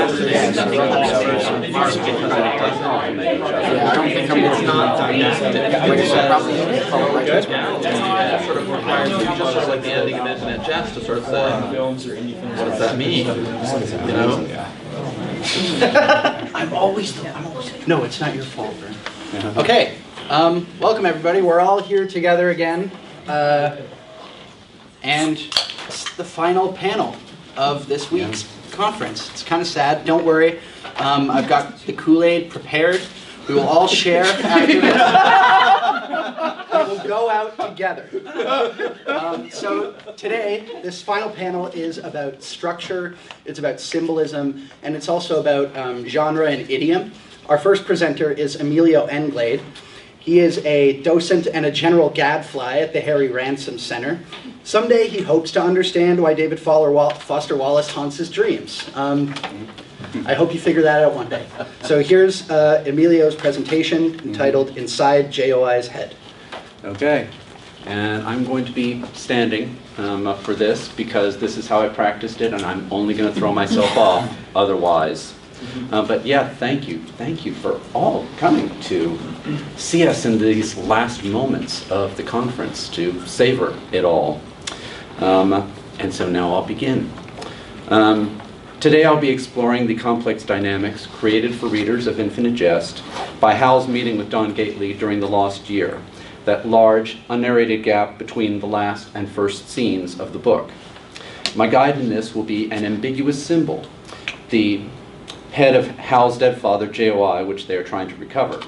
don't think I'm it's not sort of requires you just sort of like the ending of Infinite Jest to sort of say, what does that mean? You know? I'm always no, it's not your fault, right? Okay, welcome everybody. We're all here together again, and it's the final panel of this week's conference. It's kind of sad. Don't worry. I've got the Kool-Aid prepared. We will all share after this. We'll go out together. So today, this final panel is about structure, it's about symbolism, and it's also about genre and idiom. Our first presenter is Emilio Englade. He is a docent and a general gadfly at the Harry Ransom Center. Someday he hopes to understand why David Foster Wallace haunts his dreams. I hope you figure that out one day. So here's Emilio's presentation entitled Inside J.O.I's Head. Okay, and I'm going to be standing up for this because this is how I practiced it, and I'm only going to throw myself off otherwise. But yeah, thank you for all coming to see us in these last moments of the conference, to savor it all. And so now I'll begin. Today I'll be exploring the complex dynamics created for readers of Infinite Jest by Hal's meeting with Don Gately during the lost year, that large, unnarrated gap between the last and first scenes of the book. My guide in this will be an ambiguous symbol, the head of Hal's dead father, J.O.I, which they are trying to recover.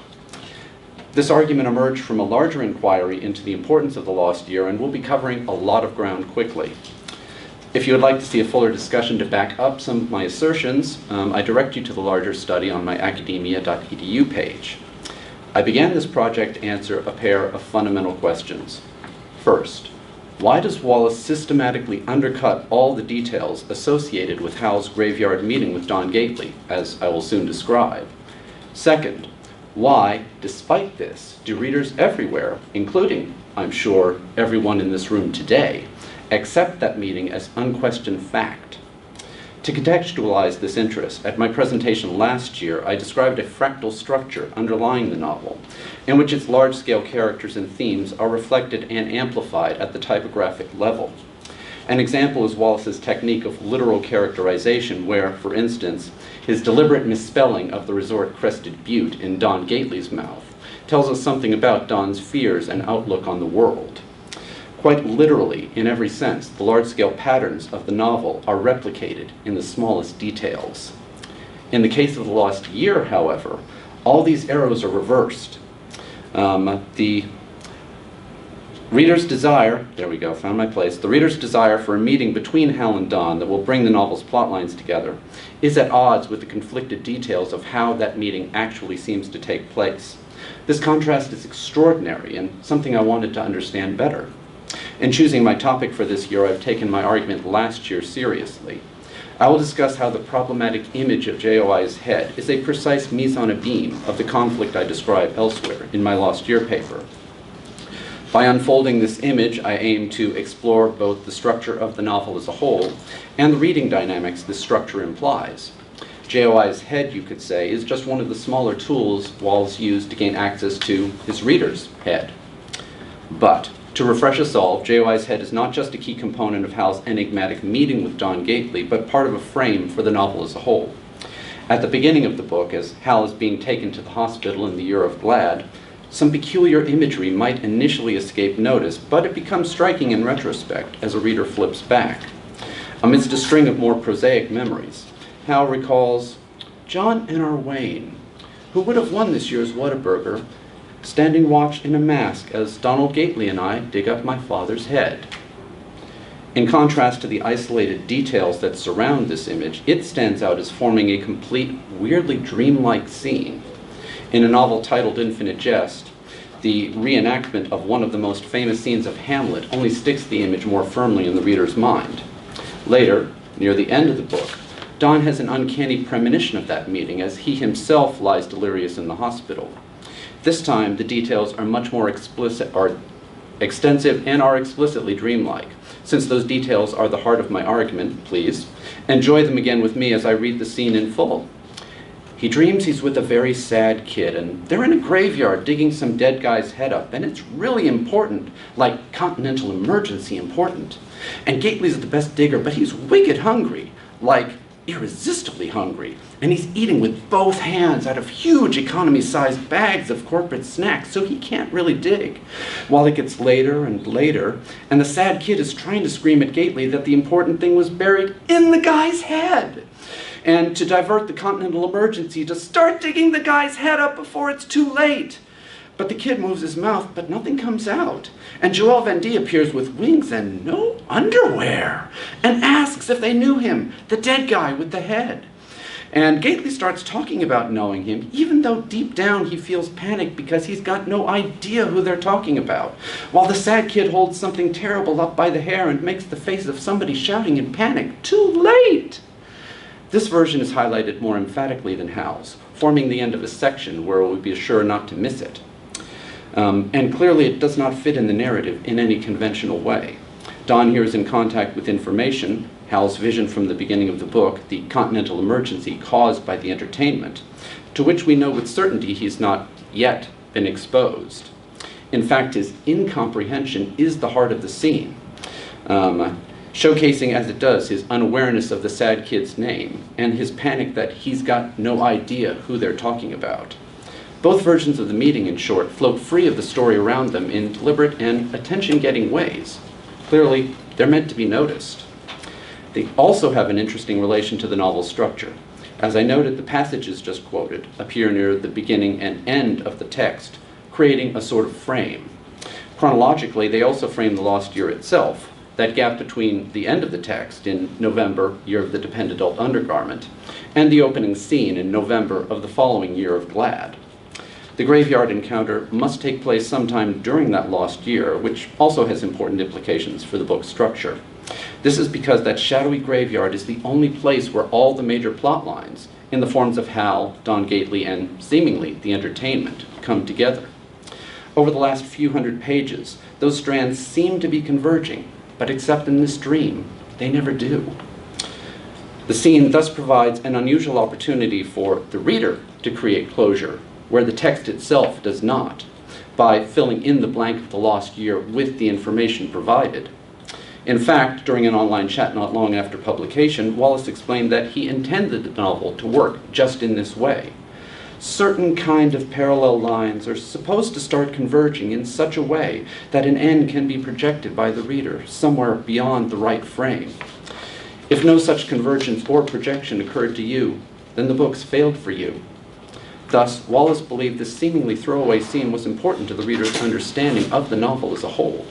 This argument emerged from a larger inquiry into the importance of the lost year, and we'll be covering a lot of ground quickly. If you would like to see a fuller discussion to back up some of my assertions, I direct you to the larger study on my academia.edu page. I began this project to answer a pair of fundamental questions. First, why does Wallace systematically undercut all the details associated with Hal's graveyard meeting with Don Gately, as I will soon describe? Second, why, despite this, do readers everywhere, including, I'm sure, everyone in this room today, accept that meeting as unquestioned fact? To contextualize this interest, at my presentation last year, I described a fractal structure underlying the novel, in which its large-scale characters and themes are reflected and amplified at the typographic level. An example is Wallace's technique of literal characterization, where, for instance, his deliberate misspelling of the resort-crested butte in Don Gately's mouth tells us something about Don's fears and outlook on the world. Quite literally, in every sense, the large-scale patterns of the novel are replicated in the smallest details. In the case of The Lost Year, however, all these arrows are reversed. The reader's desire, there we go, found my place, the reader's desire for a meeting between Hal and Don that will bring the novel's plot lines together is at odds with the conflicted details of how that meeting actually seems to take place. This contrast is extraordinary and something I wanted to understand better. In choosing my topic for this year, I've taken my argument last year seriously. I will discuss how the problematic image of J.O.I's head is a precise mise en abîme of the conflict I describe elsewhere in my Lost Year paper. By unfolding this image, I aim to explore both the structure of the novel as a whole and the reading dynamics this structure implies. J.O.I's head, you could say, is just one of the smaller tools Wallace used to gain access to his reader's head. But to refresh us all, J.O.I.'s head is not just a key component of Hal's enigmatic meeting with Don Gately, but part of a frame for the novel as a whole. At the beginning of the book, as Hal is being taken to the hospital in the Year of Glad, some peculiar imagery might initially escape notice, but it becomes striking in retrospect as a reader flips back. Amidst a string of more prosaic memories, Hal recalls John N.R. Wayne, who would have won this year's Whataburger, standing watch in a mask as Donald Gately and I dig up my father's head. In contrast to the isolated details that surround this image, it stands out as forming a complete, weirdly dreamlike scene. In a novel titled Infinite Jest, the reenactment of one of the most famous scenes of Hamlet only sticks the image more firmly in the reader's mind. Later, near the end of the book, Don has an uncanny premonition of that meeting as he himself lies delirious in the hospital. This time, the details are much more explicit, or extensive, and are explicitly dreamlike, Since those details are the heart of my argument, please, enjoy them again with me as I read the scene in full. He dreams he's with a very sad kid, and they're in a graveyard digging some dead guy's head up, and it's really important, like continental emergency important. And Gately's the best digger, but he's wicked hungry, like irresistibly hungry, and he's eating with both hands out of huge economy-sized bags of corporate snacks, so he can't really dig. While it gets later and later, and the sad kid is trying to scream at Gately that the important thing was buried in the guy's head, and to divert the continental emergency to start digging the guy's head up before it's too late. But the kid moves his mouth, but nothing comes out. And Joel Van D appears with wings and no underwear and asks if they knew him, the dead guy with the head. And Gately starts talking about knowing him, even though deep down he feels panic because he's got no idea who they're talking about, while the sad kid holds something terrible up by the hair and makes the face of somebody shouting in panic, "Too late!" This version is highlighted more emphatically than Hal's, forming the end of a section where it would be sure not to miss it. And clearly it does not fit in the narrative in any conventional way. Don here is in contact with information, Hal's vision from the beginning of the book, the continental emergency caused by the entertainment, to which we know with certainty he's not yet been exposed. In fact, his incomprehension is the heart of the scene, showcasing as it does his unawareness of the sad kid's name and his panic that he's got no idea who they're talking about. Both versions of the meeting, in short, float free of the story around them in deliberate and attention-getting ways. Clearly, they're meant to be noticed. They also have an interesting relation to the novel's structure. As I noted, the passages just quoted appear near the beginning and end of the text, creating a sort of frame. Chronologically, they also frame the lost year itself, that gap between the end of the text in November, year of the dependent adult undergarment, and the opening scene in November of the following year of Glad. The graveyard encounter must take place sometime during that lost year, which also has important implications for the book's structure. This is because that shadowy graveyard is the only place where all the major plot lines, in the forms of Hal, Don Gately, and seemingly the entertainment, come together. Over the last few hundred pages, those strands seem to be converging, but except in this dream, they never do. The scene thus provides an unusual opportunity for the reader to create closure where the text itself does not, by filling in the blank of the lost year with the information provided. In fact, during an online chat not long after publication, Wallace explained that he intended the novel to work just in this way. Certain kind of parallel lines are supposed to start converging in such a way that an end can be projected by the reader somewhere beyond the right frame. If no such convergence or projection occurred to you, then the book's failed for you. Thus, Wallace believed this seemingly throwaway scene was important to the reader's understanding of the novel as a whole.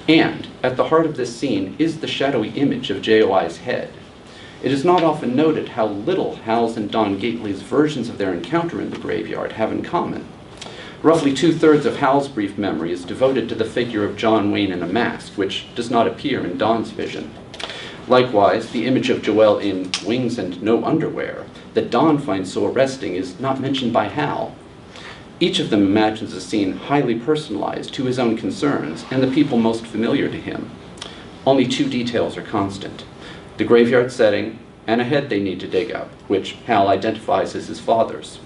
And at the heart of this scene is the shadowy image of J.O.I.'s head. It is not often noted how little Hal's and Don Gately's versions of their encounter in the graveyard have in common. Roughly 2/3 of Hal's brief memory is devoted to the figure of John Wayne in a mask, which does not appear in Don's vision. Likewise, the image of Joel in wings and no underwear that Don finds so arresting is not mentioned by Hal. Each of them imagines a scene highly personalized to his own concerns and the people most familiar to him. Only 2 details are constant: the graveyard setting and a head they need to dig up, which Hal identifies as his father's.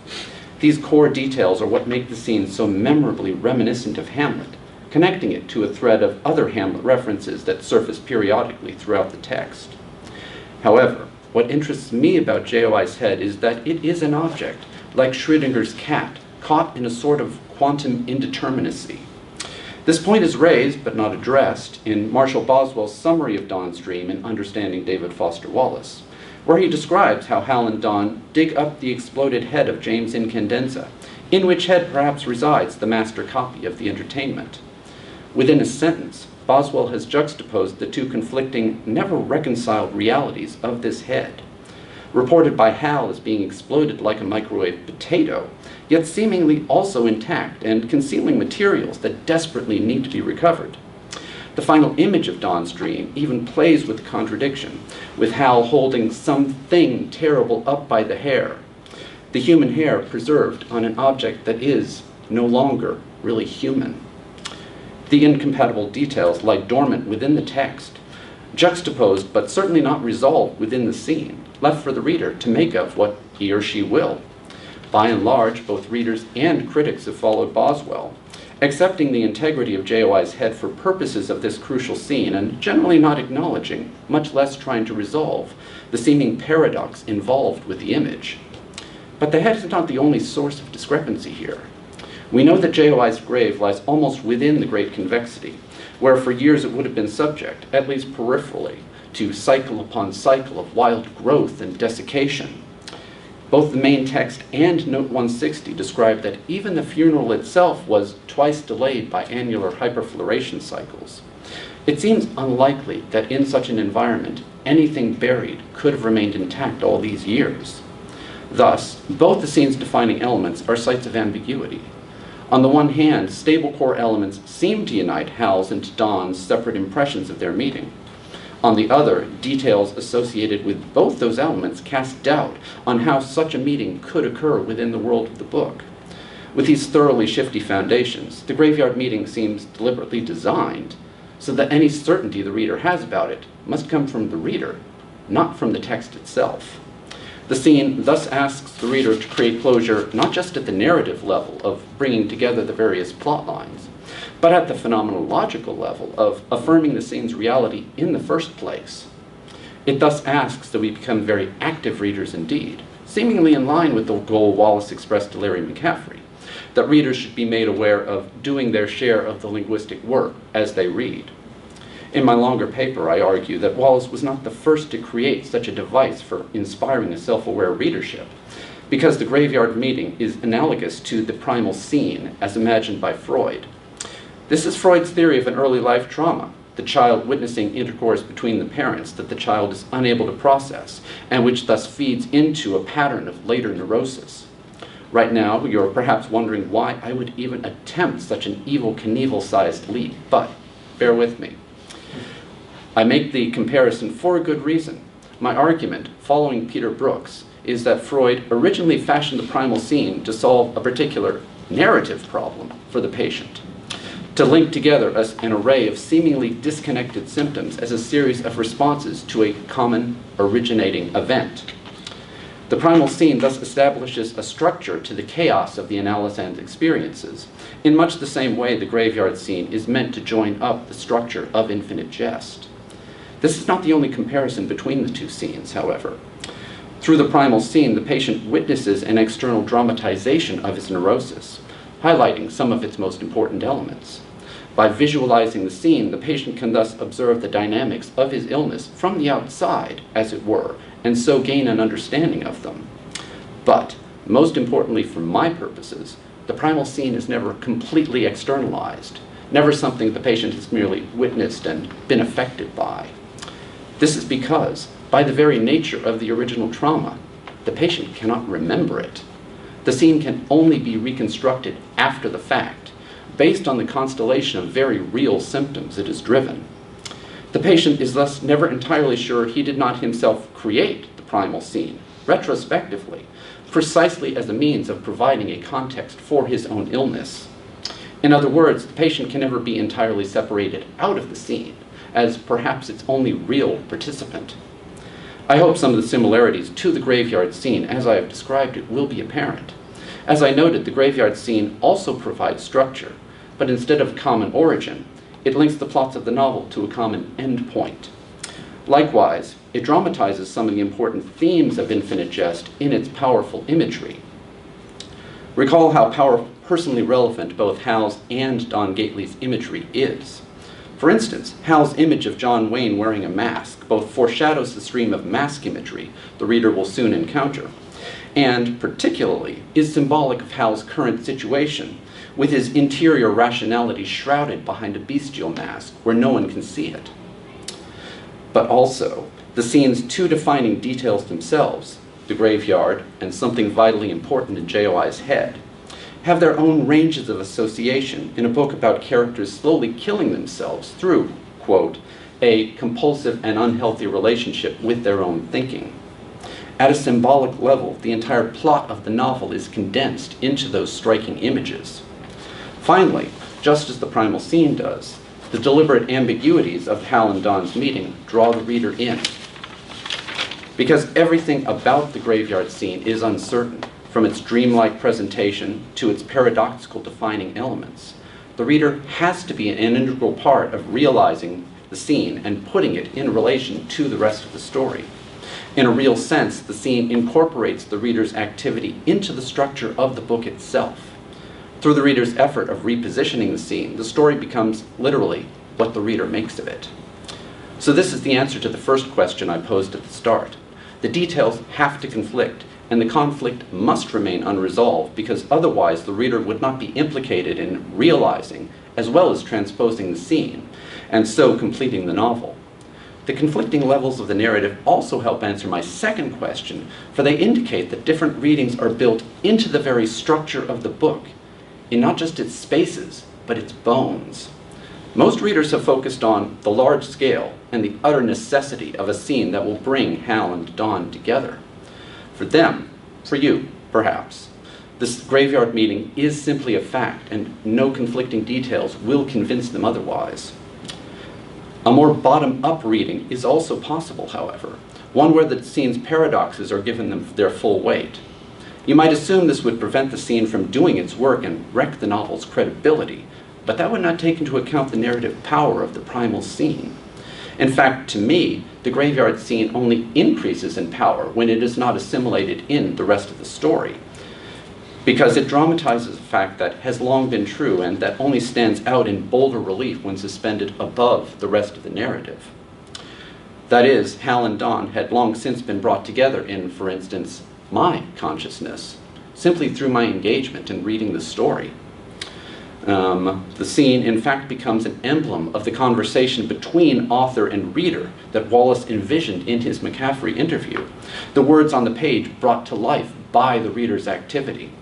These core details are what make the scene so memorably reminiscent of Hamlet, connecting it to a thread of other Hamlet references that surface periodically throughout the text. However, what interests me about J.O.I.'s head is that it is an object, like Schrödinger's cat, caught in a sort of quantum indeterminacy. This point is raised, but not addressed, in Marshall Boswell's summary of Don's dream in Understanding David Foster Wallace, where he describes how Hal and Don dig up the exploded head of James Incandenza, in which head perhaps resides the master copy of the entertainment. Within a sentence, Boswell has juxtaposed the 2 conflicting, never reconciled realities of this head. Reported by Hal as being exploded like a microwave potato, yet seemingly also intact and concealing materials that desperately need to be recovered. The final image of Don's dream even plays with the contradiction, with Hal holding something terrible up by the hair, the human hair preserved on an object that is no longer really human. The incompatible details lie dormant within the text, juxtaposed but certainly not resolved within the scene, left for the reader to make of what he or she will. By and large, both readers and critics have followed Boswell, accepting the integrity of J.O.I.'s head for purposes of this crucial scene and generally not acknowledging, much less trying to resolve, the seeming paradox involved with the image. But the head is not the only source of discrepancy here. We know that J.O.I.'s grave lies almost within the great convexity, where for years it would have been subject, at least peripherally, to cycle upon cycle of wild growth and desiccation. Both the main text and Note 160 describe that even the funeral itself was twice delayed by annular hyperfloration cycles. It seems unlikely that in such an environment, anything buried could have remained intact all these years. Thus, both the scene's defining elements are sites of ambiguity. On the one hand, stable core elements seem to unite Hal's and Don's separate impressions of their meeting. On the other, details associated with both those elements cast doubt on how such a meeting could occur within the world of the book. With these thoroughly shifty foundations, the graveyard meeting seems deliberately designed so that any certainty the reader has about it must come from the reader, not from the text itself. The scene thus asks the reader to create closure not just at the narrative level of bringing together the various plot lines, but at the phenomenological level of affirming the scene's reality in the first place. It thus asks that we become very active readers indeed, seemingly in line with the goal Wallace expressed to Larry McCaffrey, that readers should be made aware of doing their share of the linguistic work as they read. In my longer paper, I argue that Wallace was not the first to create such a device for inspiring a self-aware readership, because the graveyard meeting is analogous to the primal scene as imagined by Freud. This is Freud's theory of an early life trauma, the child witnessing intercourse between the parents that the child is unable to process, and which thus feeds into a pattern of later neurosis. Right now, you're perhaps wondering why I would even attempt such an Evel Knievel-sized leap, but bear with me. I make the comparison for a good reason. My argument, following Peter Brooks, is that Freud originally fashioned the primal scene to solve a particular narrative problem for the patient, to link together an array of seemingly disconnected symptoms as a series of responses to a common originating event. The primal scene thus establishes a structure to the chaos of the analysand's experiences, in much the same way the graveyard scene is meant to join up the structure of Infinite Jest. This is not the only comparison between the two scenes, however. Through the primal scene, the patient witnesses an external dramatization of his neurosis, highlighting some of its most important elements. By visualizing the scene, the patient can thus observe the dynamics of his illness from the outside, as it were, and so gain an understanding of them. But, most importantly for my purposes, the primal scene is never completely externalized, never something the patient has merely witnessed and been affected by. This is because, by the very nature of the original trauma, the patient cannot remember it. The scene can only be reconstructed after the fact, based on the constellation of very real symptoms it is driven. The patient is thus never entirely sure he did not himself create the primal scene, retrospectively, precisely as a means of providing a context for his own illness. In other words, the patient can never be entirely separated out of the scene, as perhaps its only real participant. I hope some of the similarities to the graveyard scene, as I have described it, will be apparent. As I noted, the graveyard scene also provides structure, but instead of a common origin, it links the plots of the novel to a common end point. Likewise, it dramatizes some of the important themes of Infinite Jest in its powerful imagery. Recall how personally relevant both Hal's and Don Gately's imagery is. For instance, Hal's image of John Wayne wearing a mask both foreshadows the stream of mask imagery the reader will soon encounter, and particularly is symbolic of Hal's current situation, with his interior rationality shrouded behind a bestial mask where no one can see it. But also, the scene's two defining details themselves, the graveyard and something vitally important in J.O.I.'s head, have their own ranges of association in a book about characters slowly killing themselves through, quote, a compulsive and unhealthy relationship with their own thinking. At a symbolic level, the entire plot of the novel is condensed into those striking images. Finally, just as the primal scene does, The deliberate ambiguities of Hal and Don's meeting draw the reader in. Because everything about the graveyard scene is uncertain, from its dreamlike presentation to its paradoxical defining elements, the reader has to be an integral part of realizing the scene and putting it in relation to the rest of the story. In a real sense, the scene incorporates the reader's activity into the structure of the book itself. Through the reader's effort of repositioning the scene, the story becomes literally what the reader makes of it. So this is the answer to the first question I posed at the start. The details have to conflict, and the conflict must remain unresolved, because otherwise the reader would not be implicated in realizing as well as transposing the scene, and so completing the novel. The conflicting levels of the narrative also help answer my second question, for they indicate that different readings are built into the very structure of the book, in not just its spaces, but its bones. Most readers have focused on the large scale and the utter necessity of a scene that will bring Hal and Don together. For them, for you, perhaps, this graveyard meeting is simply a fact, and no conflicting details will convince them otherwise. A more bottom-up reading is also possible, however, one where the scene's paradoxes are given them their full weight. You might assume this would prevent the scene from doing its work and wreck the novel's credibility, but that would not take into account the narrative power of the primal scene. In fact, to me, the graveyard scene only increases in power when it is not assimilated in the rest of the story, because it dramatizes a fact that has long been true and that only stands out in bolder relief when suspended above the rest of the narrative. That is, Hal and Don had long since been brought together in, for instance, my consciousness, simply through my engagement in reading the story. The scene, in fact, becomes an emblem of the conversation between author and reader that Wallace envisioned in his McCaffrey interview, the words on the page brought to life by the reader's activity.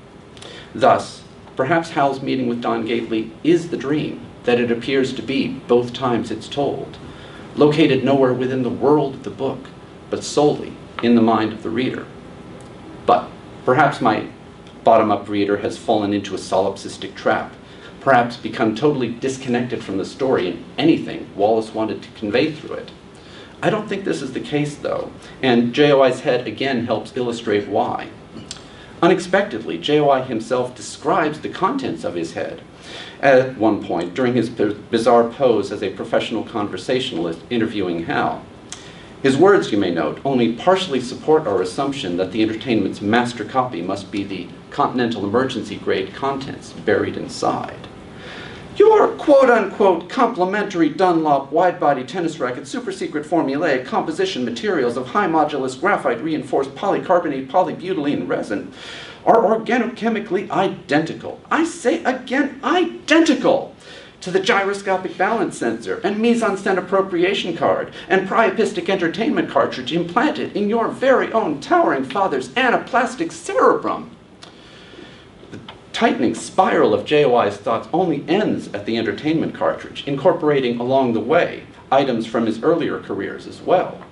Thus, perhaps Hal's meeting with Don Gately is the dream that it appears to be both times it's told, located nowhere within the world of the book, but solely in the mind of the reader. But perhaps my bottom-up reader has fallen into a solipsistic trap, perhaps become totally disconnected from the story and anything Wallace wanted to convey through it. I don't think this is the case, though, and J.O.I.'s head again helps illustrate why. Unexpectedly, J.O.I. himself describes the contents of his head at one point during his bizarre pose as a professional conversationalist interviewing Hal. His words, you may note, only partially support our assumption that the entertainment's master copy must be the Continental emergency grade contents buried inside. Your quote-unquote complimentary Dunlop wide-body tennis racket super secret formulaic composition materials of high modulus graphite reinforced polycarbonate polybutylene resin are organochemically identical. I say again, identical to the gyroscopic balance sensor and mise-en-scène appropriation card and priapistic entertainment cartridge implanted in your very own towering father's anaplastic cerebrum. The tightening spiral of J.O.I.'s thoughts only ends at the entertainment cartridge, incorporating along the way items from his earlier careers as well.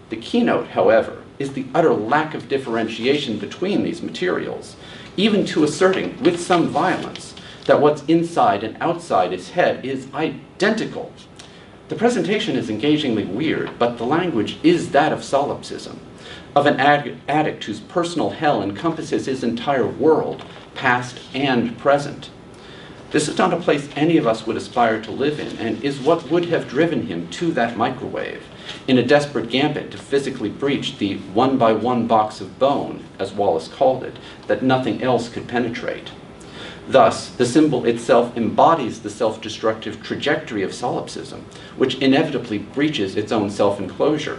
The keynote, however, is the utter lack of differentiation between these materials, even to asserting with some violence that what's inside and outside his head is identical. The presentation is engagingly weird, but the language is that of solipsism, of an addict whose personal hell encompasses his entire world, past and present. This is not a place any of us would aspire to live in, and is what would have driven him to that microwave, in a desperate gambit to physically breach the one-by-one box of bone, as Wallace called it, that nothing else could penetrate. Thus, the symbol itself embodies the self-destructive trajectory of solipsism, which inevitably breaches its own self-enclosure.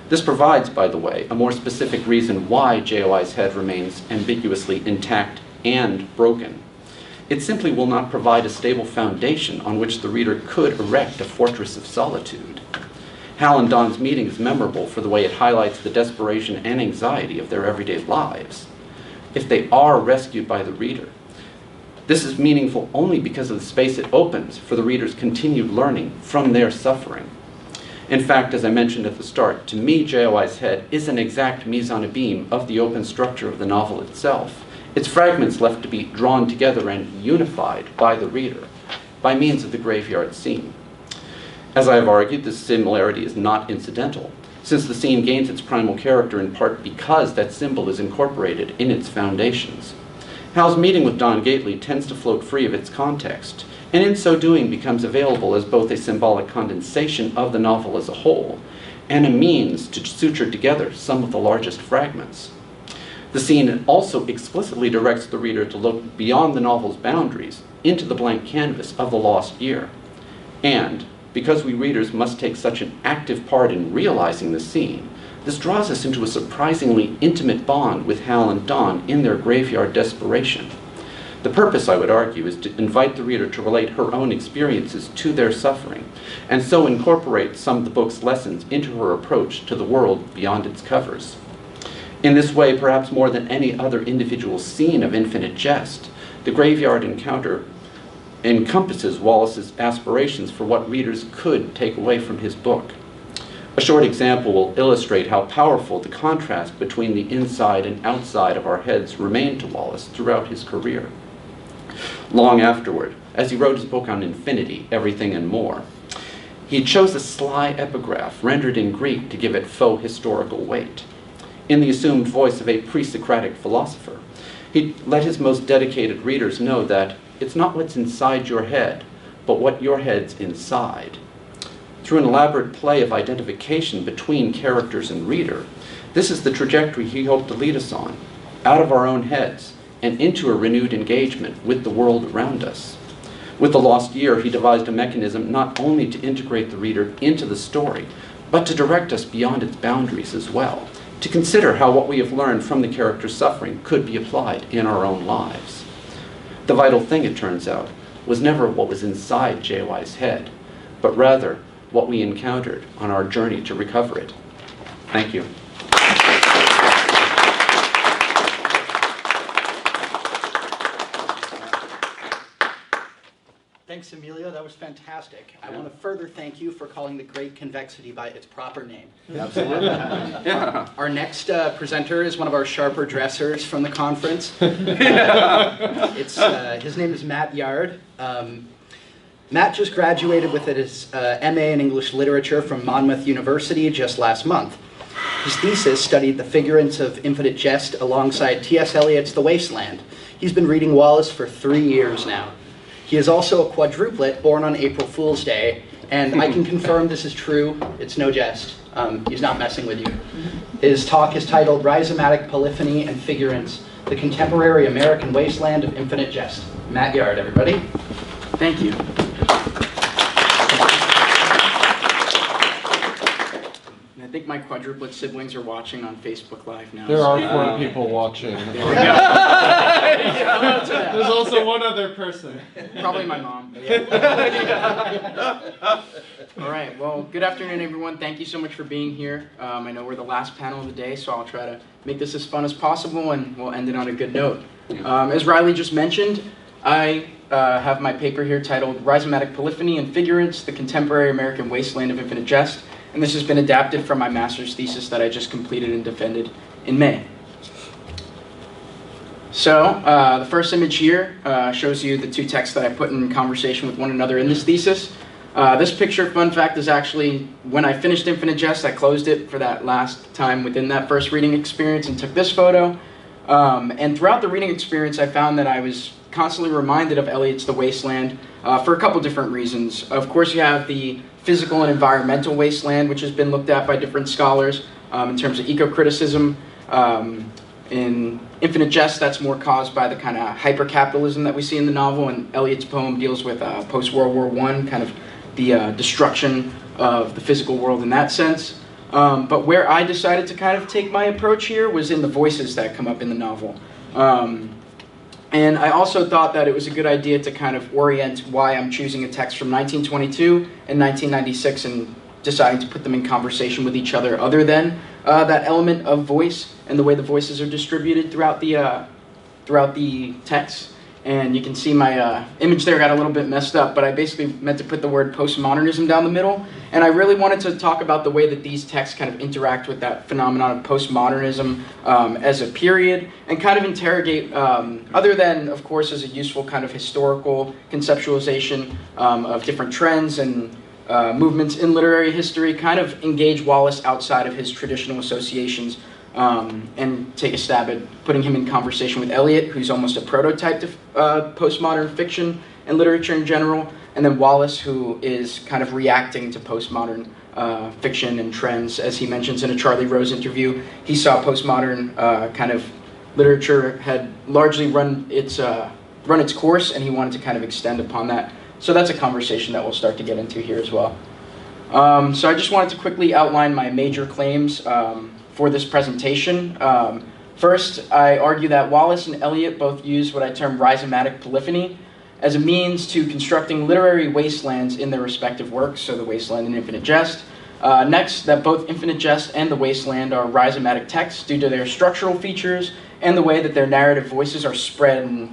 This provides, by the way, a more specific reason why J.O.I.'s head remains ambiguously intact and broken. It simply will not provide a stable foundation on which the reader could erect a fortress of solitude. Hal and Don's meeting is memorable for the way it highlights the desperation and anxiety of their everyday lives. If they are rescued by the reader, this is meaningful only because of the space it opens for the reader's continued learning from their suffering. In fact, as I mentioned at the start, to me, J.O.I.'s head is an exact mise-en-abîme of the open structure of the novel itself, its fragments left to be drawn together and unified by the reader by means of the graveyard scene. As I have argued, this similarity is not incidental, since the scene gains its primal character in part because that symbol is incorporated in its foundations. Hal's meeting with Don Gately tends to float free of its context, and in so doing becomes available as both a symbolic condensation of the novel as a whole, and a means to suture together some of the largest fragments. The scene also explicitly directs the reader to look beyond the novel's boundaries into the blank canvas of the lost year. And, because we readers must take such an active part in realizing the scene, this draws us into a surprisingly intimate bond with Hal and Don in their graveyard desperation. The purpose, I would argue, is to invite the reader to relate her own experiences to their suffering, and so incorporate some of the book's lessons into her approach to the world beyond its covers. In this way, perhaps more than any other individual scene of Infinite Jest, the graveyard encounter encompasses Wallace's aspirations for what readers could take away from his book. A short example will illustrate how powerful the contrast between the inside and outside of our heads remained to Wallace throughout his career. Long afterward, as he wrote his book on infinity, everything and more, he chose a sly epigraph rendered in Greek to give it faux historical weight. In the assumed voice of a pre-Socratic philosopher, he let his most dedicated readers know that it's not what's inside your head, but what your head's inside. Through an elaborate play of identification between characters and reader, this is the trajectory he hoped to lead us on, out of our own heads and into a renewed engagement with the world around us. With The Lost Year, he devised a mechanism not only to integrate the reader into the story, but to direct us beyond its boundaries as well, to consider how what we have learned from the character's suffering could be applied in our own lives. The vital thing, it turns out, was never what was inside J.O.I's head, but rather what we encountered on our journey to recover it. Thank you. Thanks, Emilio. That was fantastic. I want to further thank you for calling the Great Convexity by its proper name. Absolutely. Yeah. Our next presenter is one of our sharper dressers from the conference. His name is Matt Yard. Matt just graduated with his MA in English Literature from Monmouth University just last month. His thesis studied the figurants of Infinite Jest alongside T.S. Eliot's The Wasteland. He's been reading Wallace for 3 years now. He is also a quadruplet born on April Fool's Day, and I can confirm this is true. It's no jest. He's not messing with you. His talk is titled Rhizomatic Polyphony and Figurants, the Contemporary American Wasteland of Infinite Jest. Matt Yard, everybody. Thank you. I think my quadruplet siblings are watching on Facebook Live now. There are 4 people watching. There we go. There's also one other person. Probably my mom. All right, well, good afternoon, everyone. Thank you so much for being here. I know we're the last panel of the day, so I'll try to make this as fun as possible, and we'll end it on a good note. As Reilly just mentioned, I have my paper here titled Rhizomatic Polyphony and Figurants, the Contemporary American Wasteland of Infinite Jest, and this has been adapted from my master's thesis that I just completed and defended in May. So, the first image here shows you the 2 texts that I put in conversation with one another in this thesis. This picture, fun fact, is actually when I finished Infinite Jest, I closed it for that last time within that first reading experience and took this photo. And throughout the reading experience, I found that I was constantly reminded of Eliot's The Wasteland for a couple different reasons. Of course, you have the physical and environmental wasteland, which has been looked at by different scholars in terms of eco-criticism. In Infinite Jest, that's more caused by the kind of hyper-capitalism that we see in the novel, and Eliot's poem deals with post-World War I, kind of the destruction of the physical world in that sense. But where I decided to kind of take my approach here was in the voices that come up in the novel. And I also thought that it was a good idea to kind of orient why I'm choosing a text from 1922 and 1996 and deciding to put them in conversation with each other than that element of voice and the way the voices are distributed throughout the text. And you can see my image there got a little bit messed up, but I basically meant to put the word postmodernism down the middle. And I really wanted to talk about the way that these texts kind of interact with that phenomenon of postmodernism as a period, and kind of interrogate, other than, of course, as a useful kind of historical conceptualization of different trends and movements in literary history, kind of engage Wallace outside of his traditional associations, and take a stab at putting him in conversation with Eliot, who's almost a prototype to postmodern fiction and literature in general, and then Wallace, who is kind of reacting to postmodern fiction and trends. As he mentions in a Charlie Rose interview, he saw postmodern kind of literature had largely run its course, and he wanted to kind of extend upon that. So that's a conversation that we'll start to get into here as well. So I just wanted to quickly outline my major claims for this presentation. First, I argue that Wallace and Eliot both use what I term rhizomatic polyphony as a means to constructing literary wastelands in their respective works, so The Wasteland and Infinite Jest. Next, that both Infinite Jest and The Wasteland are rhizomatic texts due to their structural features and the way that their narrative voices are spread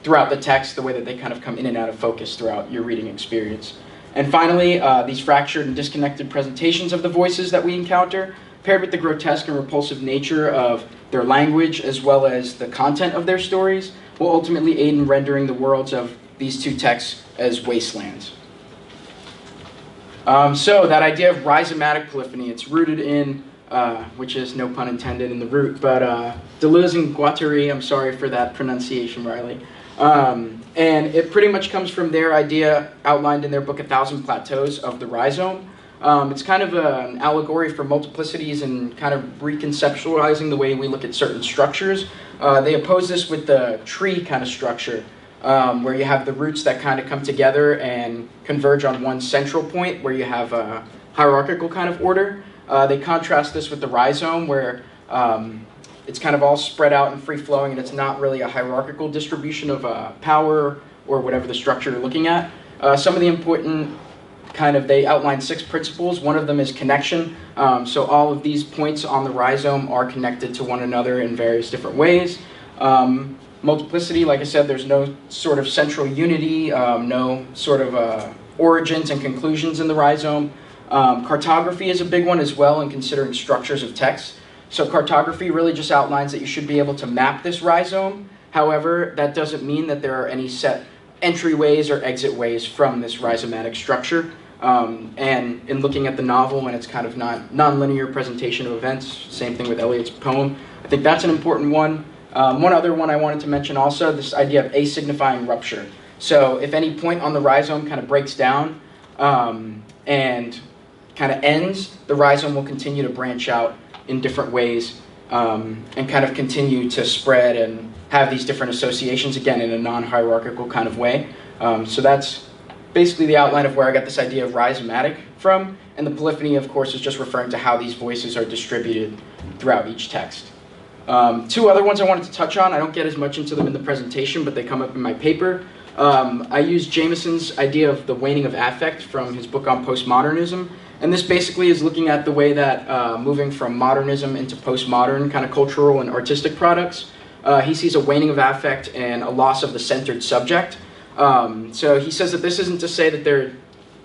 throughout the text, the way that they kind of come in and out of focus throughout your reading experience. And finally, these fractured and disconnected presentations of the voices that we encounter, paired with the grotesque and repulsive nature of their language as well as the content of their stories, will ultimately aid in rendering the worlds of these two texts as wastelands. So that idea of rhizomatic polyphony, it's rooted in, which is no pun intended in the root, but Deleuze and Guattari, I'm sorry for that pronunciation, Reilly. And it pretty much comes from their idea outlined in their book, 1,000 Plateaus, of the rhizome. It's kind of an allegory for multiplicities and kind of reconceptualizing the way we look at certain structures. They oppose this with the tree kind of structure, where you have the roots that kind of come together and converge on one central point, where you have a hierarchical kind of order. They contrast this with the rhizome, where it's kind of all spread out and free-flowing, and it's not really a hierarchical distribution of power or whatever the structure you're looking at. Some of the important they outline 6 principles. One of them is connection. So all of these points on the rhizome are connected to one another in various different ways. Multiplicity, like I said, there's no sort of central unity, no sort of origins and conclusions in the rhizome. Cartography is a big one as well in considering structures of text. So cartography really just outlines that you should be able to map this rhizome. However, that doesn't mean that there are any set entryways or exit ways from this rhizomatic structure. And in looking at the novel and its kind of non-linear presentation of events, same thing with Eliot's poem, I think that's an important one. One other one I wanted to mention also, this idea of asignifying rupture. So if any point on the rhizome kind of breaks down and kind of ends, the rhizome will continue to branch out in different ways and kind of continue to spread and have these different associations, again, in a non-hierarchical kind of way. So that's basically the outline of where I got this idea of rhizomatic from, and the polyphony, of course, is just referring to how these voices are distributed throughout each text. 2 other ones I wanted to touch on. I don't get as much into them in the presentation, but they come up in my paper. I use Jameson's idea of the waning of affect from his book on postmodernism, and this basically is looking at the way that moving from modernism into postmodern kind of cultural and artistic products, he sees a waning of affect and a loss of the centered subject. So he says that this isn't to say that they're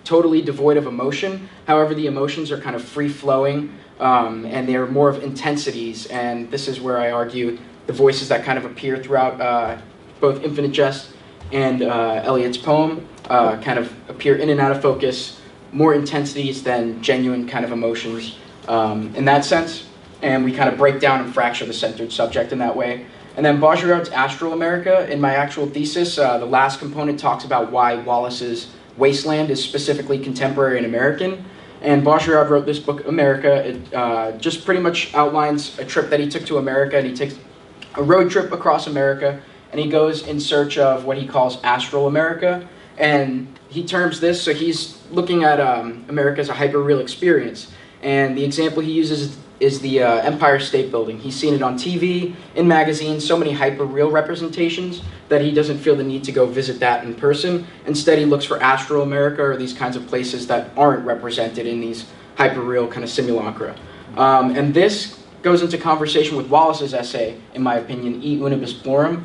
totally devoid of emotion. However, the emotions are kind of free-flowing, and they're more of intensities. And this is where I argue the voices that kind of appear throughout both Infinite Jest and Eliot's poem kind of appear in and out of focus, more intensities than genuine kind of emotions in that sense. And we kind of break down and fracture the centered subject in that way. And then Baudrillard's Astral America, in my actual thesis, the last component talks about why Wallace's Wasteland is specifically contemporary and American. And Baudrillard wrote this book, America. It just pretty much outlines a trip that he took to America, and he takes a road trip across America, and he goes in search of what he calls Astral America. And he terms this, so he's looking at America as a hyper-real experience. And the example he uses is the Empire State Building. He's seen it on TV, in magazines, so many hyper-real representations that he doesn't feel the need to go visit that in person. Instead, he looks for Astral America or these kinds of places that aren't represented in these hyper-real kind of simulacra. And this goes into conversation with Wallace's essay, in my opinion, E Unibus Florum.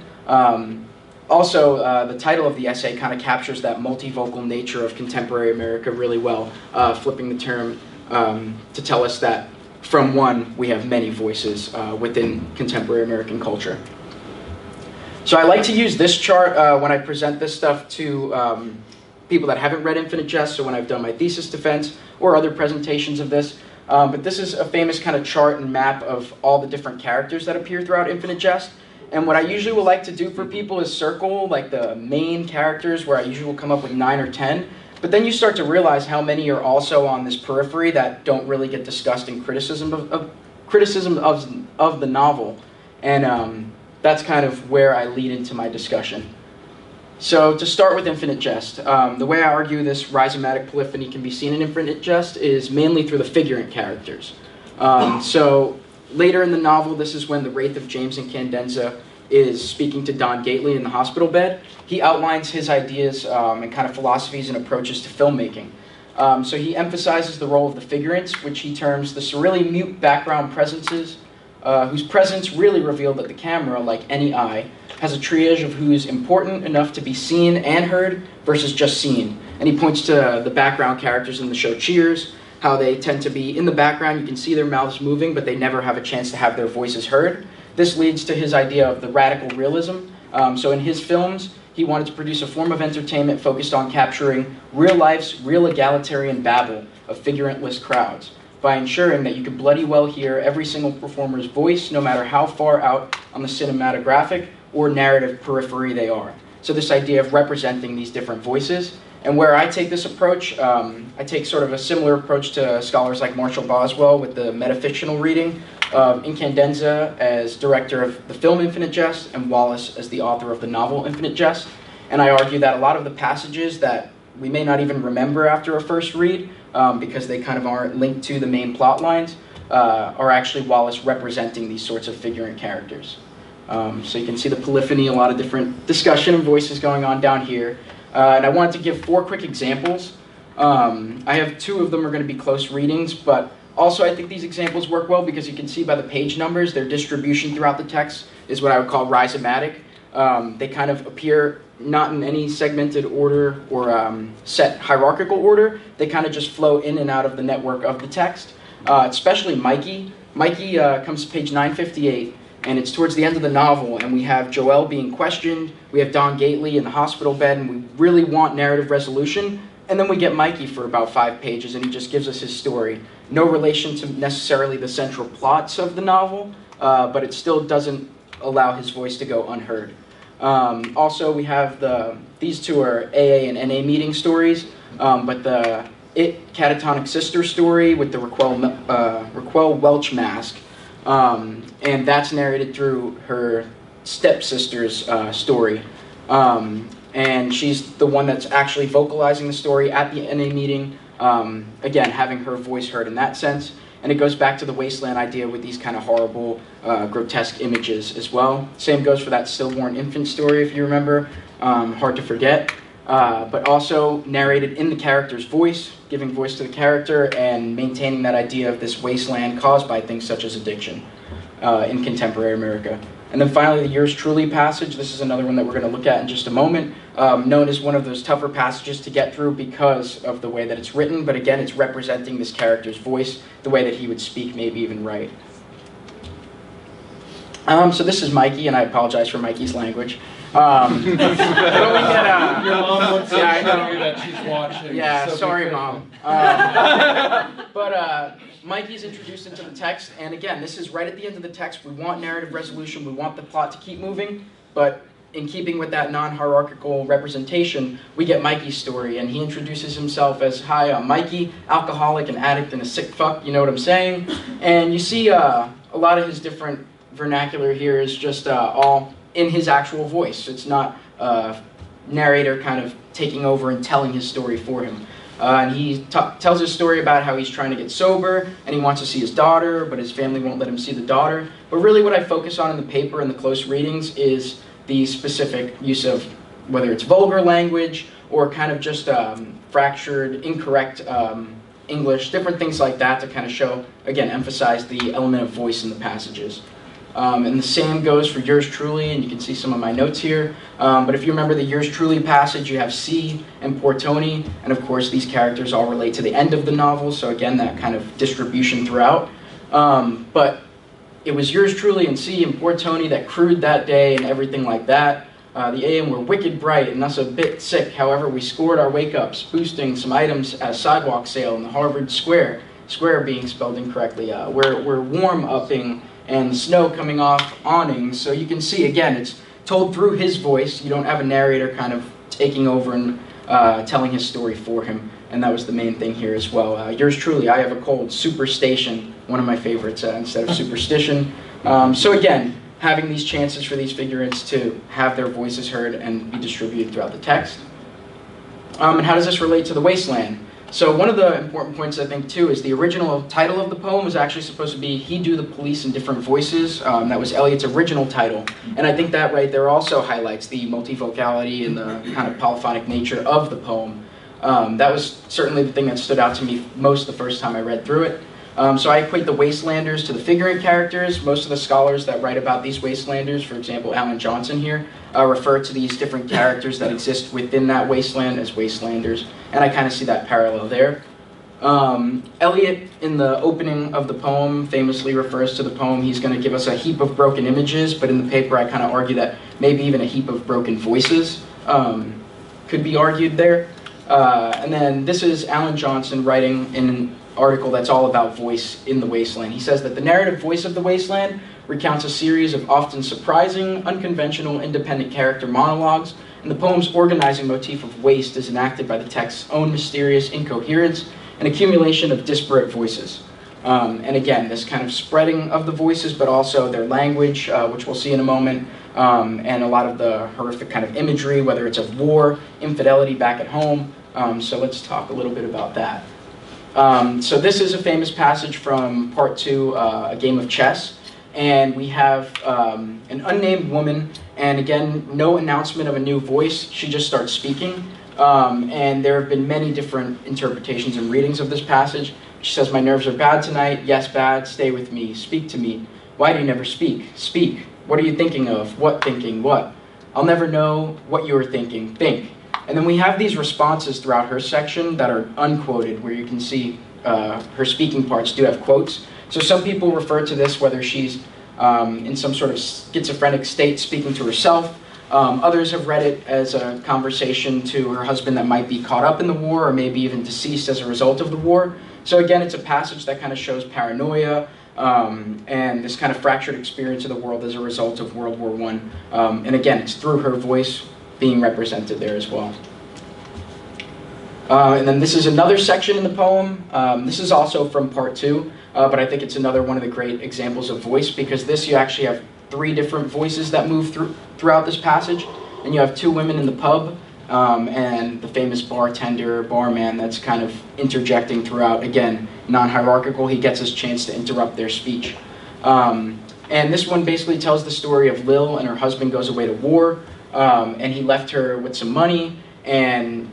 Also, the title of the essay kind of captures that multivocal nature of contemporary America really well, flipping the term to tell us that from one, we have many voices within contemporary American culture. So I like to use this chart when I present this stuff to people that haven't read Infinite Jest, so when I've done my thesis defense or other presentations of this. But this is a famous kind of chart and map of all the different characters that appear throughout Infinite Jest. And what I usually will like to do for people is circle like the main characters, where I usually will come up with 9 or 10. But then you start to realize how many are also on this periphery that don't really get discussed in criticism of the novel. And that's kind of where I lead into my discussion. So to start with Infinite Jest, the way I argue this rhizomatic polyphony can be seen in Infinite Jest is mainly through the figurant characters. So later in the novel, this is when the Wraith of James Incandenza is speaking to Don Gately in the hospital bed. He outlines his ideas and kind of philosophies and approaches to filmmaking. So he emphasizes the role of the figurants, which he terms the surreally mute background presences, whose presence really reveal that the camera, like any eye, has a triage of who is important enough to be seen and heard versus just seen. And he points to the background characters in the show Cheers, how they tend to be in the background, you can see their mouths moving, but they never have a chance to have their voices heard. This leads to his idea of the radical realism. So in his films, he wanted to produce a form of entertainment focused on capturing real life's real egalitarian babble of figurantless crowds, by ensuring that you could bloody well hear every single performer's voice, no matter how far out on the cinematographic or narrative periphery they are. So this idea of representing these different voices. And where I take this approach, I take sort of a similar approach to scholars like Marshall Boswell with the metafictional reading of Incandenza as director of the film Infinite Jest and Wallace as the author of the novel Infinite Jest. And I argue that a lot of the passages that we may not even remember after a first read, because they kind of aren't linked to the main plot lines, are actually Wallace representing these sorts of figurant characters. So you can see the polyphony, a lot of different discussion and voices going on down here. And I wanted to give 4 quick examples. I have 2 of them are going to be close readings, but also I think these examples work well because you can see by the page numbers, their distribution throughout the text is what I would call rhizomatic. They kind of appear not in any segmented order or set hierarchical order. They kind of just flow in and out of the network of the text, especially Mikey. Mikey comes to page 958. And it's towards the end of the novel, and we have J.O.I being questioned, we have Don Gately in the hospital bed, and we really want narrative resolution, and then we get Mikey for about 5 pages, and he just gives us his story. No relation to necessarily the central plots of the novel, but it still doesn't allow his voice to go unheard. Also, we have these 2 are AA and NA meeting stories, but the It Catatonic Sister story with the Raquel Welch mask, and that's narrated through her stepsister's story. And she's the one that's actually vocalizing the story at the NA meeting, again, having her voice heard in that sense. And it goes back to the wasteland idea with these kind of horrible, grotesque images as well. Same goes for that stillborn infant story, if you remember. Hard to forget. But also narrated in the character's voice, giving voice to the character and maintaining that idea of this wasteland caused by things such as addiction in contemporary America. And then finally, the Yours Truly passage. This is another one that we're going to look at in just a moment, known as one of those tougher passages to get through because of the way that it's written. But again, it's representing this character's voice, the way that he would speak, maybe even write. So this is Mikey, and I apologize for Mikey's language. But we get, Your mom wants to yeah, I tell know. you that she's watching. Yeah, so be sorry, careful. Mom. But Mikey's introduced into the text, and again, this is right at the end of the text. We want narrative resolution. We want the plot to keep moving, but in keeping with that non-hierarchical representation, we get Mikey's story, and he introduces himself as, "Hi, I'm Mikey, alcoholic, an addict, and a sick fuck." You know what I'm saying? And you see a lot of his different vernacular here is just all in his actual voice. It's not narrator kind of taking over and telling his story for him. And he tells his story about how he's trying to get sober and he wants to see his daughter, but his family won't let him see the daughter. But really what I focus on in the paper and the close readings is the specific use of whether it's vulgar language or kind of just fractured, incorrect English, different things like that to kind of show, again, emphasize the element of voice in the passages. And the same goes for Yours Truly, and you can see some of my notes here. But if you remember the Yours Truly passage, you have C and Poor Tony, and of course these characters all relate to the end of the novel, so again, that kind of distribution throughout. But it was Yours Truly and C and Poor Tony that crewed that day and everything like that. The AM were wicked bright and thus a bit sick. However, we scored our wake-ups, boosting some items as sidewalk sale in the Harvard Square. Square being spelled incorrectly. We're warm-upping and snow coming off awnings. So you can see, again, it's told through his voice. You don't have a narrator kind of taking over and telling his story for him. And that was the main thing here as well. Yours truly, I have a cold, Superstation, one of my favorites instead of Superstition. So again, having these chances for these figurants to have their voices heard and be distributed throughout the text. And how does this relate to the Wasteland? So one of the important points I think too is the original title of the poem was actually supposed to be He Do the Police in Different Voices. That was Eliot's original title. And I think that right there also highlights the multivocality and the kind of polyphonic nature of the poem. That was certainly the thing that stood out to me most the first time I read through it. So I equate the Wastelanders to the figurant characters. Most of the scholars that write about these Wastelanders, for example, Alan Johnson here, refer to these different characters that exist within that wasteland as Wastelanders. And I kind of see that parallel there. Eliot, in the opening of the poem, famously refers to the poem, he's going to give us a heap of broken images, but in the paper I kind of argue that maybe even a heap of broken voices could be argued there. And then this is Alan Johnson writing in an article that's all about voice in the wasteland. He says that the narrative voice of the wasteland recounts a series of often surprising, unconventional, independent character monologues, and the poem's organizing motif of waste is enacted by the text's own mysterious incoherence and accumulation of disparate voices. And again, this kind of spreading of the voices, but also their language, which we'll see in a moment, and a lot of the horrific kind of imagery, whether it's of war, infidelity back at home. So let's talk a little bit about that. So this is a famous passage from part 2, A Game of Chess. And we have an unnamed woman, and again, no announcement of a new voice. She just starts speaking. And there have been many different interpretations and readings of this passage. She says, "My nerves are bad tonight. Yes, bad. Stay with me. Speak to me. Why do you never speak? Speak. What are you thinking of? What thinking? What? I'll never know what you are thinking. Think." And then we have these responses throughout her section that are unquoted, where you can see her speaking parts do have quotes. So some people refer to this whether she's in some sort of schizophrenic state speaking to herself. Others have read it as a conversation to her husband that might be caught up in the war or maybe even deceased as a result of the war. So again, it's a passage that kind of shows paranoia and this kind of fractured experience of the world as a result of World War I. And again, it's through her voice being represented there as well. And then this is another section in the poem. This is also from part 2, but I think it's another one of the great examples of voice, because this you actually have 3 different voices that move throughout this passage. And you have 2 women in the pub, and the famous bartender, barman that's kind of interjecting throughout. Again, non-hierarchical, he gets his chance to interrupt their speech. And this one basically tells the story of Lil and her husband goes away to war, and he left her with some money, and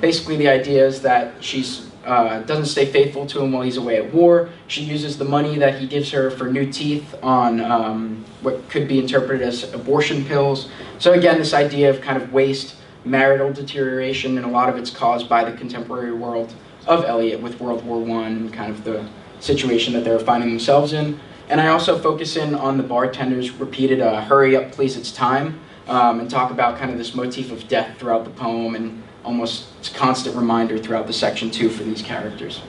basically the idea is that she's doesn't stay faithful to him while he's away at war. She uses the money that he gives her for new teeth on what could be interpreted as abortion pills. So again, this idea of kind of waste, marital deterioration, and a lot of it's caused by the contemporary world of Eliot with World War I and kind of the situation that they're finding themselves in. And I also focus in on the bartender's repeated "hurry up, please, it's time," and talk about kind of this motif of death throughout the poem and almost constant reminder throughout the section 2 for these characters.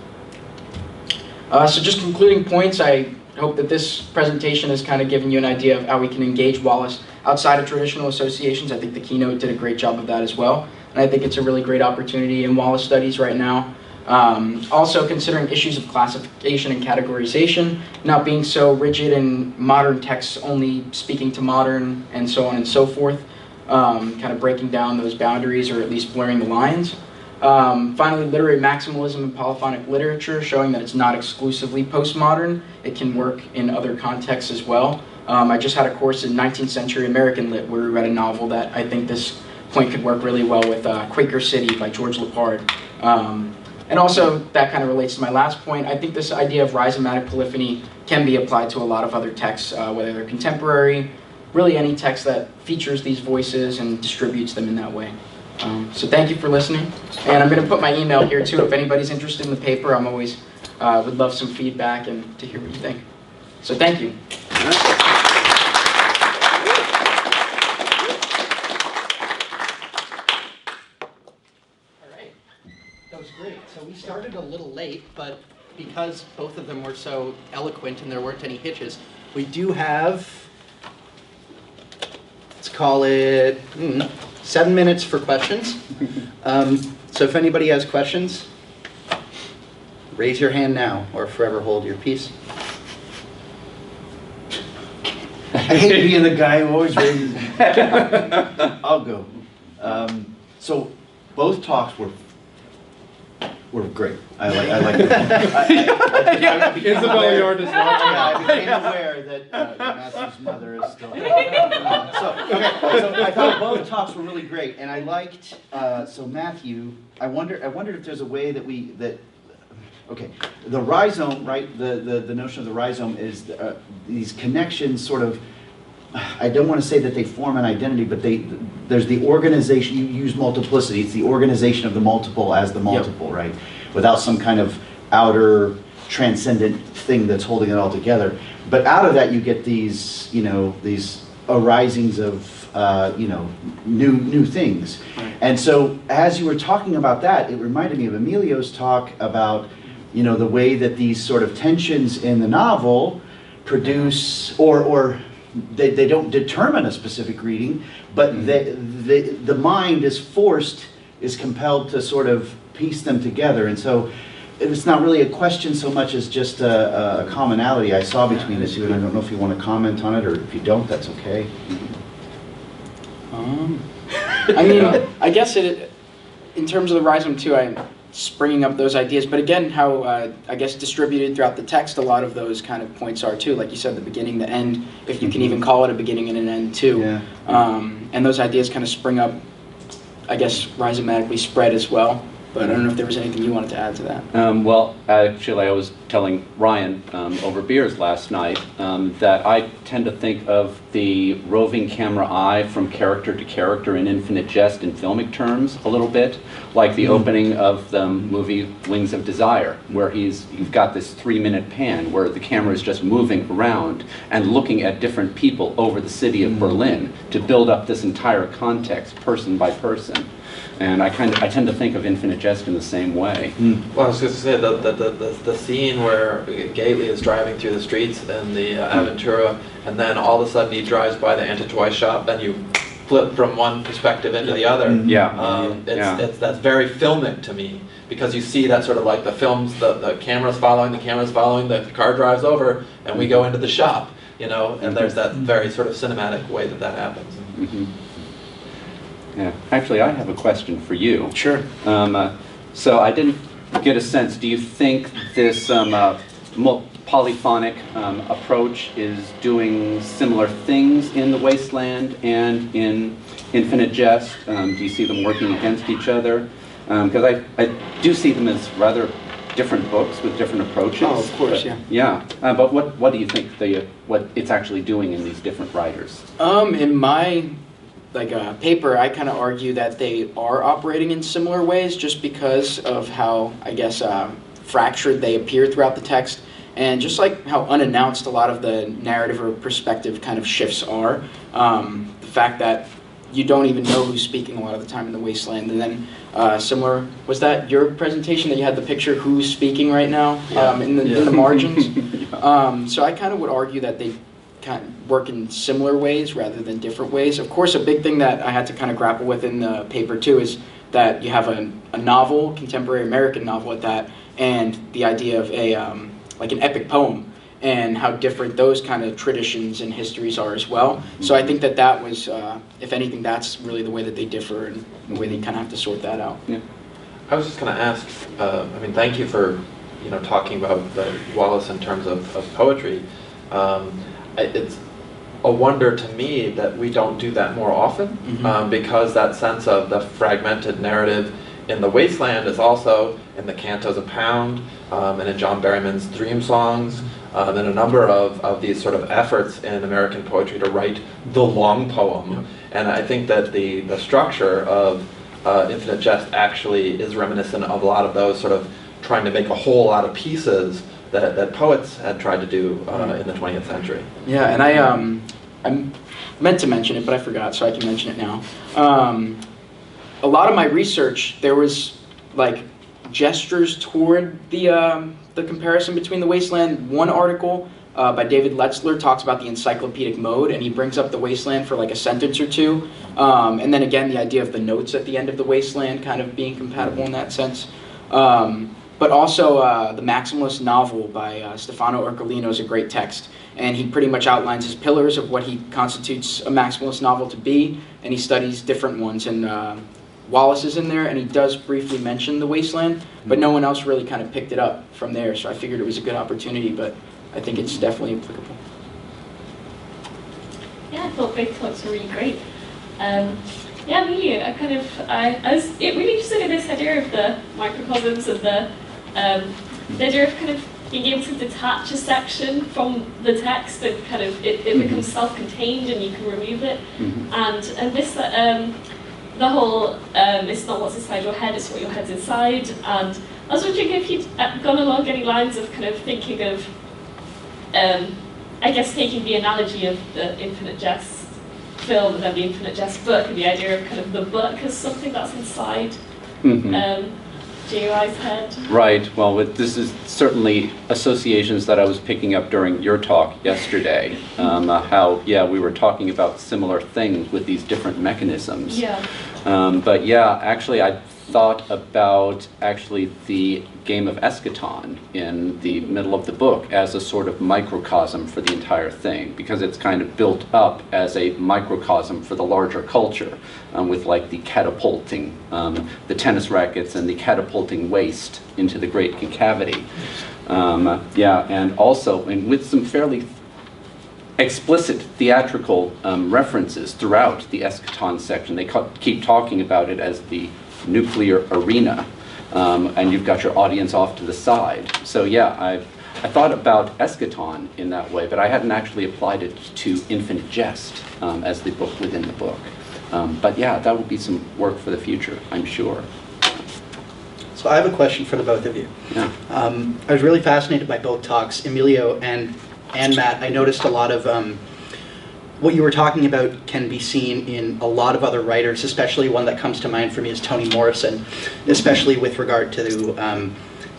So just concluding points, I hope that this presentation has kind of given you an idea of how we can engage Wallace outside of traditional associations. I think the keynote did a great job of that as well. And I think it's a really great opportunity in Wallace studies right now. Also considering issues of classification and categorization, not being so rigid in modern texts only speaking to modern and so on and so forth. Kind of breaking down those boundaries or at least blurring the lines. Finally, literary maximalism in polyphonic literature, showing that it's not exclusively postmodern. It can work in other contexts as well. I just had a course in 19th century American lit where we read a novel that I think this point could work really well with, Quaker City by George Lepard. And also, that kind of relates to my last point. I think this idea of rhizomatic polyphony can be applied to a lot of other texts, whether they're contemporary, really any text that features these voices and distributes them in that way. So thank you for listening. And I'm going to put my email here too. If anybody's interested in the paper, I'm always would love some feedback and to hear what you think. So thank you. started a little late, but because both of them were so eloquent and there weren't any hitches, we do have, let's call it 7 minutes for questions. So if anybody has questions, raise your hand now or forever hold your peace. I hate being the guy who always raises. I'll go. So both talks were great. I like them. Isabel Yard is not. I became aware that Matthew's mother is still. So I thought both talks were really great, and I liked. So Matthew, I wondered if there's a way that okay, the rhizome, right? The notion of the rhizome is these connections, sort of. I don't want to say that they form an identity, but there's the organization. You use multiplicity. It's the organization of the multiple as the multiple, right? Without some kind of outer transcendent thing that's holding it all together. But out of that, you get these, these arisings of, new things. And so, as you were talking about that, it reminded me of Emilio's talk about, the way that these sort of tensions in the novel produce, or they don't determine a specific reading, but the mind is compelled to sort of piece them together. And so it's not really a question so much as just a commonality I saw between the two, and I don't know if you want to comment on it, or if you don't, that's okay. I guess in terms of the rhizome too, I'm springing up those ideas, but again, how I guess distributed throughout the text, a lot of those kind of points are too, like you said, the beginning, the end, if you can even call it a beginning and an end too. Yeah. And those ideas kind of spring up, I guess, rhizomatically spread as well. But I don't know if there was anything you wanted to add to that. Well, actually, I was telling Ryan over beers last night that I tend to think of the roving camera eye from character to character in Infinite Jest in filmic terms a little bit, like the opening of the movie Wings of Desire, where you've got this 3-minute pan where the camera is just moving around and looking at different people over the city of Berlin to build up this entire context, person by person. And I tend to think of Infinite Jest in the same way. Well, I was going to say the scene where Gately is driving through the streets in the Aventura, and then all of a sudden he drives by the anti-toy shop, and you flip from one perspective into the other. That's very filmic to me, because you see that sort of like the films, the camera's following, the car drives over, and we go into the shop, and there's that very sort of cinematic way that happens. Yeah. Actually, I have a question for you. Sure. So I didn't get a sense, do you think this polyphonic approach is doing similar things in The Wasteland and in Infinite Jest? Do you see them working against each other? Because I do see them as rather different books with different approaches. Oh, of course, but, yeah. But what do you think what it's actually doing in these different writers? In my paper, I kind of argue that they are operating in similar ways, just because of how, I guess, fractured they appear throughout the text, and just like how unannounced a lot of the narrative or perspective kind of shifts are. The fact that you don't even know who's speaking a lot of the time in The Wasteland, and then similar, was that your presentation that you had the picture who's speaking right now in the margins? So I kind of would argue that they kind of work in similar ways rather than different ways. Of course, a big thing that I had to kind of grapple with in the paper too is that you have a novel, contemporary American novel at that, and the idea of an epic poem, and how different those kind of traditions and histories are as well. So I think that was, if anything, that's really the way that they differ, and the way they kind of have to sort that out. Yeah. I was just going to ask, thank you for talking about Wallace in terms of poetry. It's a wonder to me that we don't do that more often, because that sense of the fragmented narrative in The Wasteland is also in the Cantos of Pound, and in John Berryman's Dream Songs, and a number of these sort of efforts in American poetry to write the long poem. And I think that the structure of Infinite Jest actually is reminiscent of a lot of those sort of trying to make a whole lot of pieces that poets had tried to do in the 20th century. Yeah, and I meant to mention it, but I forgot, so I can mention it now. A lot of my research, there was gestures toward the comparison between the Wasteland. One article by David Letzler talks about the encyclopedic mode, and he brings up the Wasteland for like a sentence or two. And then again, the idea of the notes at the end of the Wasteland kind of being compatible in that sense. But also the Maximalist novel by Stefano Ercolino is a great text. And he pretty much outlines his pillars of what he constitutes a Maximalist novel to be, and he studies different ones. And Wallace is in there, and he does briefly mention the Wasteland, but no one else really kind of picked it up from there, so I figured it was a good opportunity, but I think it's definitely applicable. Yeah, I thought both talks were really great. Yeah, Emilio, I was really interested in this idea of the microcosms and the idea of kind of being able to detach a section from the text and kind of it becomes self-contained and you can remove it. And this the whole it's not what's inside your head, it's what your head's inside. And I was wondering if you'd gone along any lines of kind of thinking of I guess taking the analogy of the Infinite Jest film and then the Infinite Jest book, and the idea of kind of the book as something that's inside J.O.I's head. Right. Well, this is certainly associations that I was picking up during your talk yesterday. How, yeah, we were talking about similar things with these different mechanisms. Yeah. But yeah, actually, I thought about actually the game of eschaton in the middle of the book as a sort of microcosm for the entire thing, because it's kind of built up as a microcosm for the larger culture, with like the catapulting, the tennis rackets and the catapulting waste into the great concavity. Yeah, and also, and with some fairly explicit theatrical references throughout the eschaton section. They keep talking about it as the nuclear arena, and you've got your audience off to the side. So yeah, I thought about eschaton in that way, but I hadn't actually applied it to Infinite Jest as the book within the book. But yeah, that will be some work for the future, I'm sure. So I have a question for the both of you. Yeah. I was really fascinated by both talks, Emilio and Matt. I noticed a lot of what you were talking about can be seen in a lot of other writers, especially one that comes to mind for me is Toni Morrison, especially with regard to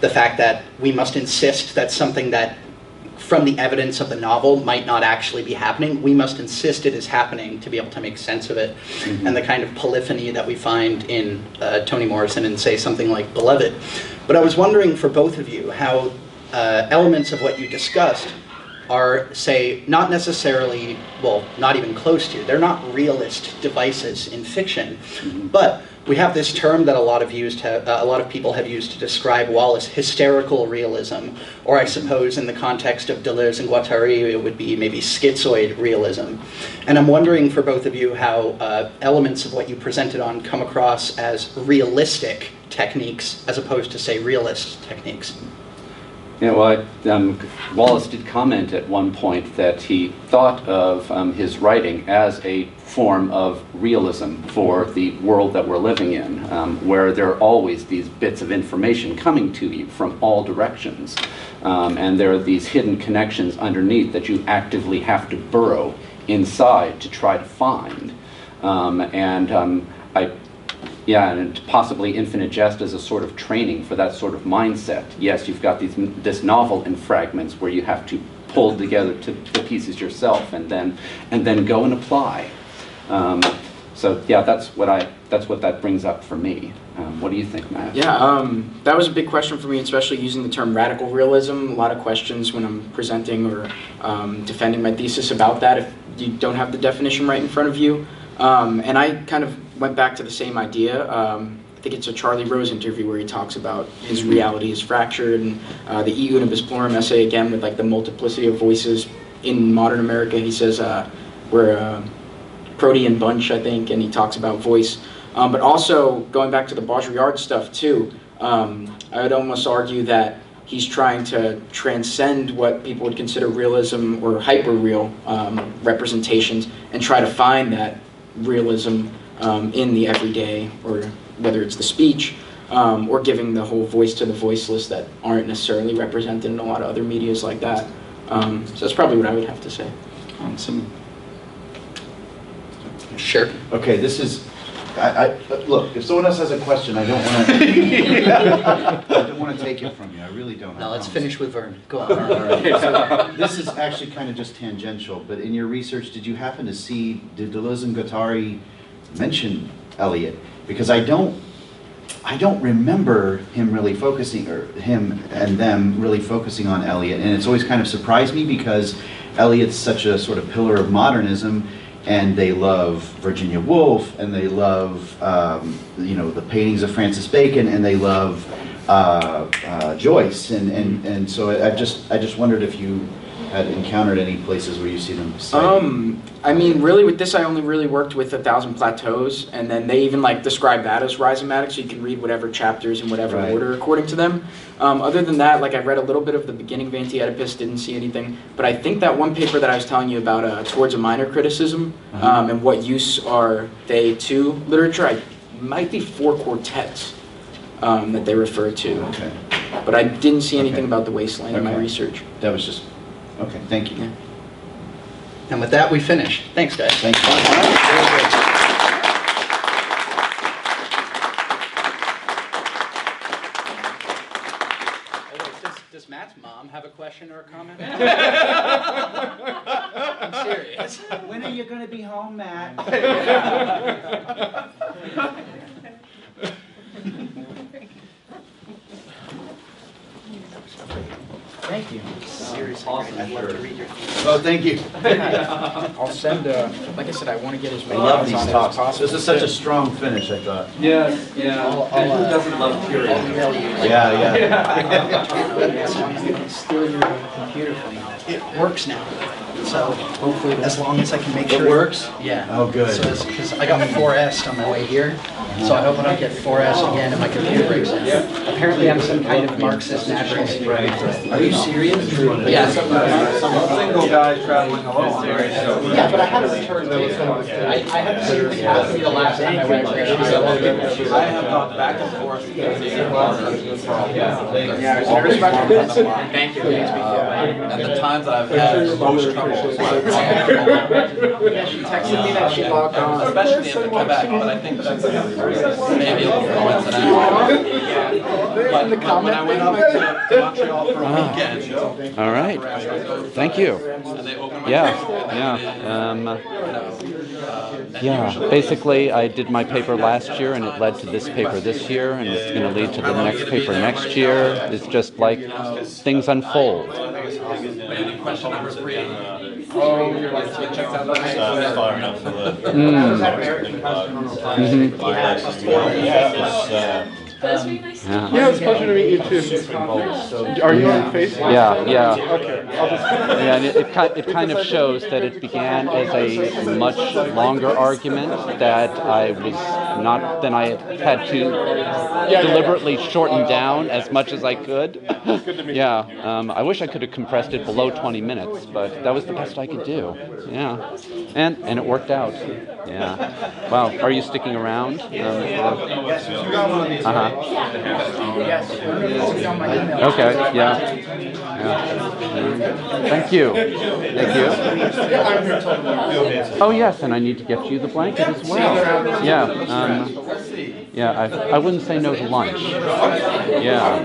the fact that we must insist that something that from the evidence of the novel might not actually be happening, we must insist it is happening to be able to make sense of it. And the kind of polyphony that we find in Toni Morrison in, say, something like Beloved. But I was wondering for both of you how elements of what you discussed are, say, not necessarily, well, not even close to, they're not realist devices in fiction, but we have this term that a lot of people have used to describe Wallace, hysterical realism, or I suppose in the context of Deleuze and Guattari, it would be maybe schizoid realism. And I'm wondering for both of you how elements of what you presented on come across as realistic techniques as opposed to, say, realist techniques. Yeah, well, Wallace did comment at one point that he thought of his writing as a form of realism for the world that we're living in, where there are always these bits of information coming to you from all directions, and there are these hidden connections underneath that you actively have to burrow inside to try to find. Yeah, and possibly Infinite Jest as a sort of training for that sort of mindset. Yes, you've got this novel in fragments where you have to pull together the pieces yourself and then go and apply. So yeah, that's what that brings up for me. What do you think, Matt? Yeah, that was a big question for me, especially using the term radical realism. A lot of questions when I'm presenting or defending my thesis about that if you don't have the definition right in front of you. And I kind of went back to the same idea. I think it's a Charlie Rose interview where he talks about his reality is fractured, and the E Unibus Plurum essay again with like the multiplicity of voices in modern America. He says we're protean bunch, I think, and he talks about voice. But also going back to the Baudrillard stuff too, I would almost argue that he's trying to transcend what people would consider realism or hyper-real representations and try to find that realism in the everyday, or whether it's the speech, or giving the whole voice to the voiceless that aren't necessarily represented in a lot of other medias like that. So that's probably what I would have to say. Awesome. Sure. Okay, this is Look, if someone else has a question, I don't want to, I don't want to take it from you. I really don't. Now let's finish with Vern. Go on. All right. So, this is actually kind of just tangential, but in your research, did you happen to see, did Deleuze and Guattari mention Eliot? Because I don't remember him really focusing, or him and them really focusing on Eliot, and it's always kind of surprised me because Eliot's such a sort of pillar of modernism, and they love Virginia Woolf, and they love the paintings of Francis Bacon, and they love Joyce, and so I just wondered if you had encountered any places where you see them cited. I mean, really, with this, I only really worked with 1,000 Plateaus, and then they even like describe that as rhizomatic, so you can read whatever chapters in whatever Right. order according to them. Other than that, like I read a little bit of the beginning of Anti-Oedipus, didn't see anything, but I think that one paper that I was telling you about, Towards a Minor Criticism, and what use are they to literature, might be 4 quartets that they refer to. Okay, But I didn't see anything Okay. about the wasteland in my Okay. research. that was just, okay, thank you. Yeah. And with that, we finish. Thanks, guys. Thank you. Very good. Does Matt's mom have a question or a comment? I'm serious. When are you going to be home, Matt? Thank you. Seriously, great. I'd love to read your Oh, thank you. I'll send, like I said, I want to get as I many love notes these on it as talks. possible. This is such a strong finish, I thought. Yes, yeah. I'll, Who doesn't love period? I'll email you. Yeah. As long as you can steal your computer from me. It works now. So hopefully, as long as I can make It sure. works? Yeah. Oh, good. So because I got 4S on my way here, so I hope I don't get 4S again if my computer breaks down. Apparently, I'm some kind of Marxist naturalist. Are you serious? Yeah. Single guy traveling alone. Yeah, but I had to return those. I had the same thing happen to me the last time I went there. I have gone back and forth. Yeah, I was nervous about this. Thank you. And the times that I've had most trouble is Yeah, she texted me that she logged on. especially in Quebec, but I think that's maybe a little coincidental. But when I went up to Montreal for a weekend, All right. Thank you. and they opened my Yeah. Basically, I did my paper last year, and it led to this paper this year, and it's going to lead to the next paper next year. It's just like things unfold. Question number 3. That's far enough for the That's really nice. Yeah. Yeah, it's a pleasure to meet you too. Are you on Facebook? Yeah. Okay, I'll just. Yeah, and it kind of shows that it began as a much longer argument that I was not, then I had to deliberately shorten down as much as I could. Yeah, I wish I could have compressed it below 20 minutes, but that was the best I could do. Yeah, and it worked out. Yeah. Wow, are you sticking around? Yes. Okay, yeah. Thank you. Thank you. Oh yes, and I need to get you the blanket as well. Yeah. Yeah, I wouldn't say no to lunch. Yeah.